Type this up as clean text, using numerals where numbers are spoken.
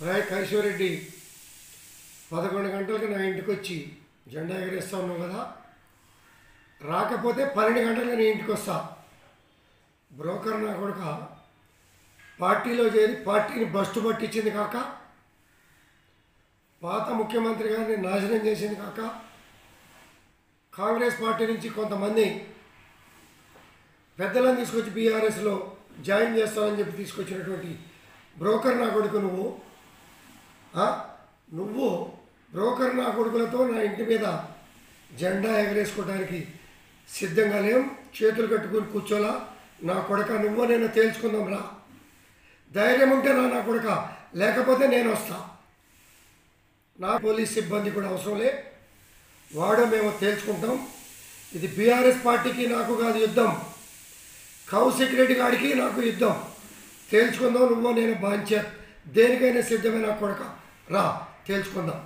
రాయ్ కైశ్వరెడ్డి 11 గంటలకు నా ఇంటికి వచ్చి జెండా ఎగరేస్తా ఉన్నావు కదా, రాకపోతే 12 గంటలకు నీ ఇంటికి వస్తా. బ్రోకర్ నా కొడుక పార్టీలో చేరి పార్టీని బస్టు పట్టించింది కాక, పాత ముఖ్యమంత్రి గారిని నాశనం చేసింది కాక, కాంగ్రెస్ పార్టీ నుంచి కొంతమంది పెద్దలను తీసుకొచ్చి బీఆర్ఎస్లో జాయిన్ చేస్తామని చెప్పి తీసుకొచ్చినటువంటి బ్రోకర్ నా కొడుకు నువ్వు బ్రోకర్ నా కొడుకులతో నా ఇంటి మీద జెండా ఎగరేసుకోవడానికి సిద్ధంగా లేం. చేతులు కట్టుకుని కూర్చోలా. నా కొడుక నువ్వు నేను తేల్చుకుందాం రా. ధైర్యం ఉంటే నా కొడుక, లేకపోతే నేను వస్తా. నా పోలీస్ సిబ్బంది కూడా అవసరం లే, వాడో మేము తేల్చుకుంటాం. ఇది బీఆర్ఎస్ పార్టీకి నాకు కాదు యుద్ధం, కౌశిక్ రెడ్డి గారికి నాకు యుద్ధం. తేల్చుకుందాం. నువ్వు నేను బాంచర్ దేనికైనా సిద్ధమే నా కొడుక, రా తేల్చుకుందాం.